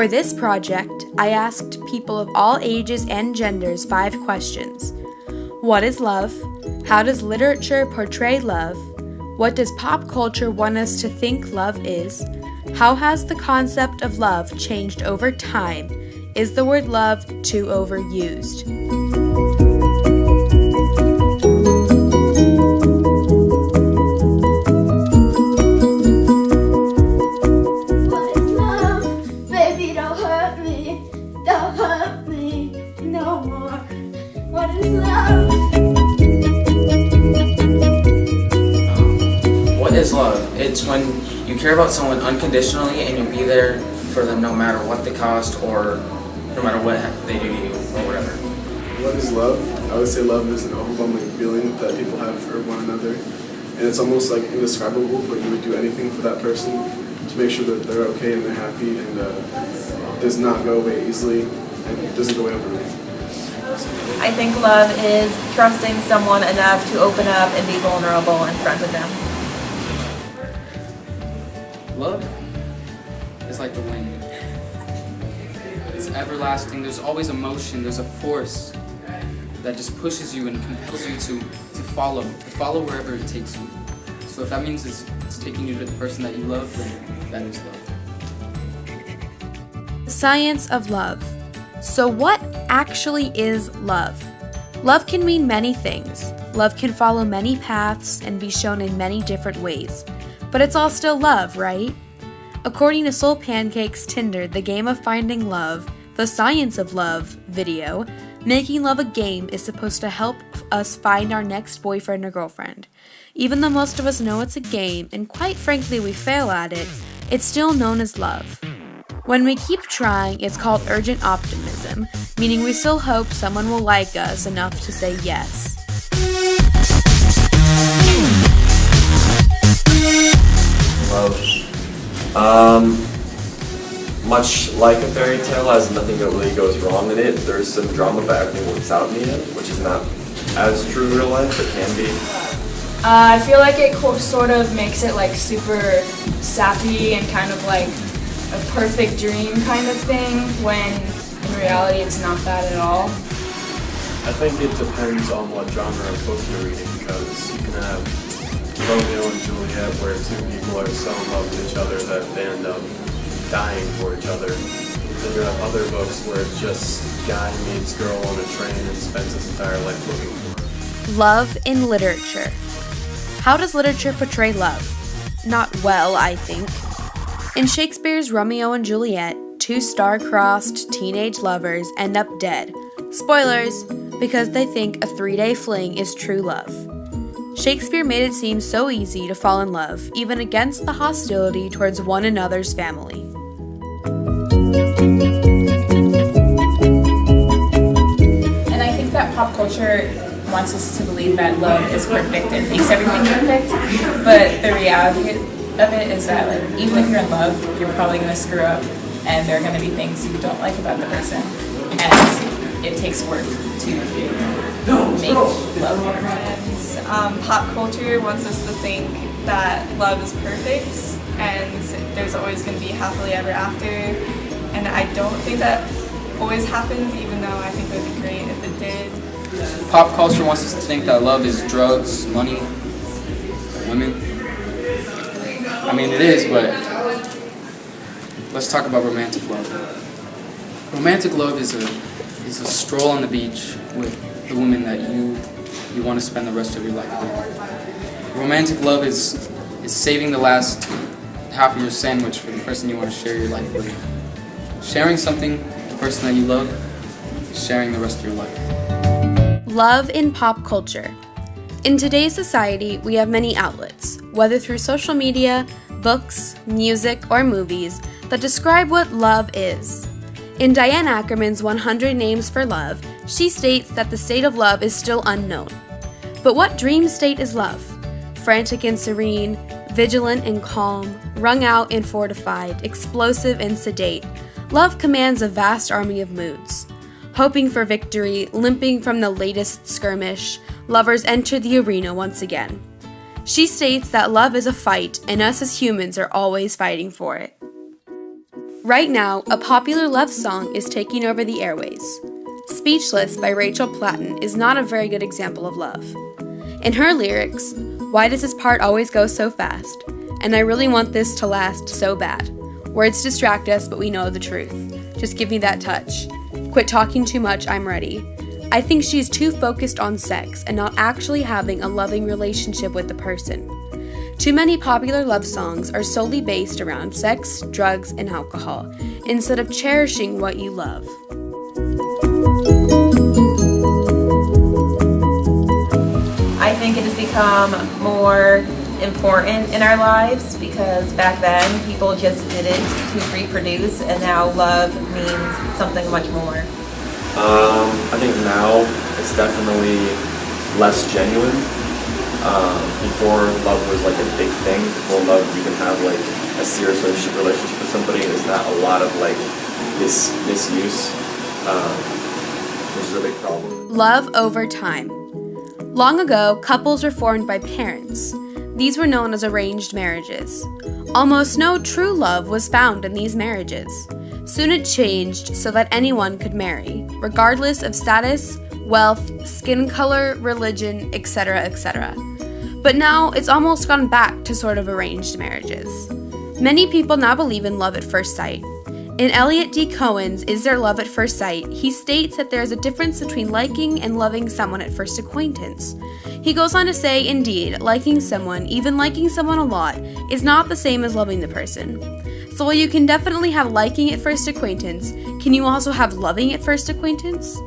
For this project, I asked people of all ages and genders 5 questions. What is love? How does literature portray love? What does pop culture want us to think love is? How has the concept of love changed over time? Is the word love too overused? What is love? Baby, don't hurt me. Don't hurt me no more. What is love? What is love? It's when you care about someone unconditionally and you be there for them no matter what the cost or no matter what they do to you or whatever. What is love? I would say love is an overwhelming feeling that people have for one another. And it's almost like indescribable, but you would do anything for that person to make sure that they're okay and they're happy and does not go away easily and doesn't go away overnight. I think love is trusting someone enough to open up and be vulnerable in front of them. Love is like the wind. It's everlasting. There's always emotion. There's a force that just pushes you and compels you to follow wherever it takes you. So if that means it's taking you to the person that you love, then that is love. The science of love. So what actually is love? Love can mean many things. Love can follow many paths and be shown in many different ways. But it's all still love, right? According to Soul Pancake's Tinder, the game of finding love, the science of love video, making love a game is supposed to help us find our next boyfriend or girlfriend. Even though most of us know it's a game, and quite frankly we fail at it, it's still known as love. When we keep trying, it's called urgent optimism, meaning we still hope someone will like us enough to say yes. Love. Much like a fairy tale, as nothing that really goes wrong in it. There's some drama, but everything works out in the end, which is not as true in real life, but can be. I feel like it sort of makes it like super sappy and kind of like a perfect dream kind of thing, when in reality it's not that at all. I think it depends on what genre of book you're reading, because you can have Romeo and Juliet where two people are so in love with each other that they end up dying for each other. Then you have other books where it's just guy meets girl on a train and spends his entire life looking for her. Love in literature. How does literature portray love? Not well, I think. In Shakespeare's Romeo and Juliet, 2 star-crossed teenage lovers end up dead. Spoilers, because they think a 3-day fling is true love. Shakespeare made it seem so easy to fall in love, even against the hostility towards one another's family. And I think that pop culture wants us to believe that love is perfect and makes everything perfect, but the reality of it is that like even if you're in love, you're probably going to screw up, and there are going to be things you don't like about the person, and it takes work to make love work. Pop culture wants us to think that love is perfect and there's always going to be happily ever after, and I don't think that always happens, even though I think it would be great if it did. Pop culture wants us to think that love is drugs, money, women. I mean, it is, but let's talk about romantic love. Romantic love is a stroll on the beach with the woman that you want to spend the rest of your life with. Romantic love is saving the last half of your sandwich for the person you want to share your life with. Sharing something with the person that you love is sharing the rest of your life. Love in pop culture. In today's society, we have many outlets, whether through social media, books, music, or movies, that describe what love is. In Diane Ackerman's 100 Names for Love, she states that the state of love is still unknown. But what dream state is love? Frantic and serene, vigilant and calm, wrung out and fortified, explosive and sedate, love commands a vast army of moods. Hoping for victory, limping from the latest skirmish, lovers enter the arena once again. She states that love is a fight, and us as humans are always fighting for it. Right now, a popular love song is taking over the airways. Speechless by Rachel Platten is not a very good example of love. In her lyrics, why does this part always go so fast? And I really want this to last so bad. Words distract us, but we know the truth. Just give me that touch. Quit talking too much, I'm ready. I think she's too focused on sex and not actually having a loving relationship with the person. Too many popular love songs are solely based around sex, drugs, and alcohol, instead of cherishing what you love. I think it has become more important in our lives because back then people just did it to reproduce, and now love means something much more. I think now it's definitely less genuine. Before love was like a big thing. Before love, you can have like a serious relationship with somebody, and there's not a lot of like misuse, which is a big problem. Love over time. Long ago, couples were formed by parents. These were known as arranged marriages. Almost no true love was found in these marriages. Soon it changed so that anyone could marry, regardless of status, wealth, skin color, religion, etc., etc. But now it's almost gone back to sort of arranged marriages. Many people now believe in love at first sight. In Elliot D. Cohen's Is There Love at First Sight, he states that there is a difference between liking and loving someone at first acquaintance. He goes on to say, indeed, liking someone, even liking someone a lot, is not the same as loving the person. So while you can definitely have liking at first acquaintance, can you also have loving at first acquaintance?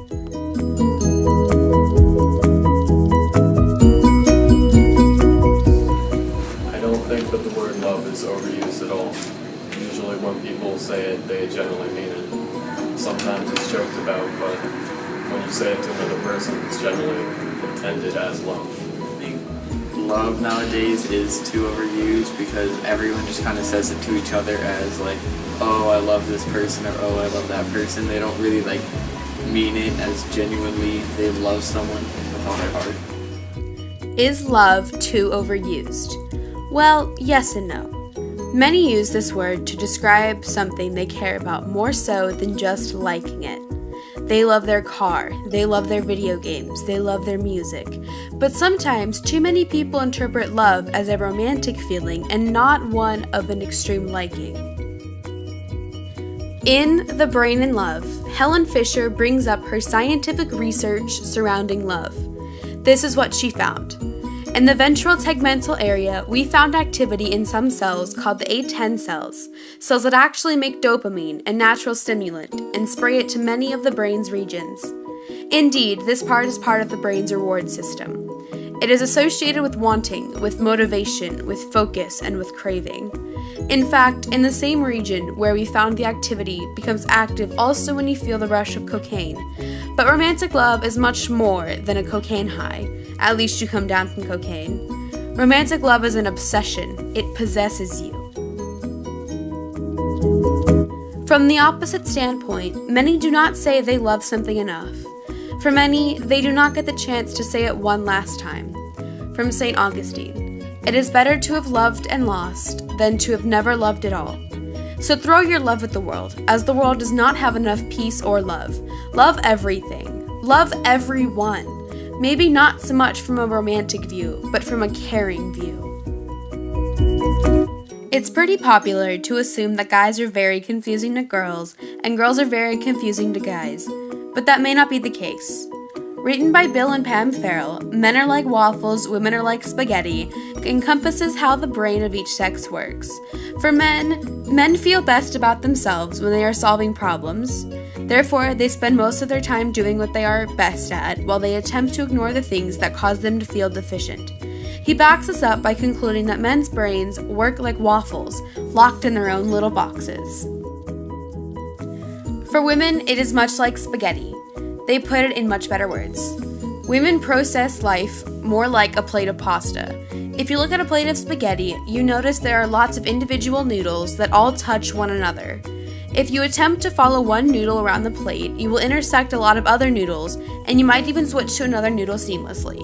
I don't think that the word love is overused at all. Usually when people say it, they generally mean it. Sometimes it's joked about, but when you say it to another person, it's generally intended as love. I think love nowadays is too overused because everyone just kind of says it to each other as like, oh, I love this person, or oh, I love that person. They don't really like mean it as genuinely they love someone with all their heart. Is love too overused? Well, yes and no. Many use this word to describe something they care about more so than just liking it. They love their car, they love their video games, they love their music. But sometimes too many people interpret love as a romantic feeling and not one of an extreme liking. In The Brain in Love, Helen Fisher brings up her scientific research surrounding love. This is what she found. In the ventral tegmental area, we found activity in some cells called the A10 cells that actually make dopamine, a natural stimulant, and spray it to many of the brain's regions. Indeed, this part is part of the brain's reward system. It is associated with wanting, with motivation, with focus, and with craving. In fact, in the same region where we found the activity becomes active also when you feel the rush of cocaine. But romantic love is much more than a cocaine high. At least you come down from cocaine. Romantic love is an obsession. It possesses you. From the opposite standpoint, many do not say they love something enough. For many, they do not get the chance to say it one last time. From St. Augustine, it is better to have loved and lost than to have never loved at all. So throw your love at the world, as the world does not have enough peace or love. Love everything. Love everyone. Maybe not so much from a romantic view, but from a caring view. It's pretty popular to assume that guys are very confusing to girls, and girls are very confusing to guys, but that may not be the case. Written by Bill and Pam Farrell, Men Are Like Waffles, Women Are Like Spaghetti encompasses how the brain of each sex works. For men feel best about themselves when they are solving problems. Therefore, they spend most of their time doing what they are best at, while they attempt to ignore the things that cause them to feel deficient. He backs this up by concluding that men's brains work like waffles, locked in their own little boxes. For women, it is much like spaghetti. They put it in much better words. Women process life more like a plate of pasta. If you look at a plate of spaghetti, you notice there are lots of individual noodles that all touch one another. If you attempt to follow one noodle around the plate, you will intersect a lot of other noodles, and you might even switch to another noodle seamlessly.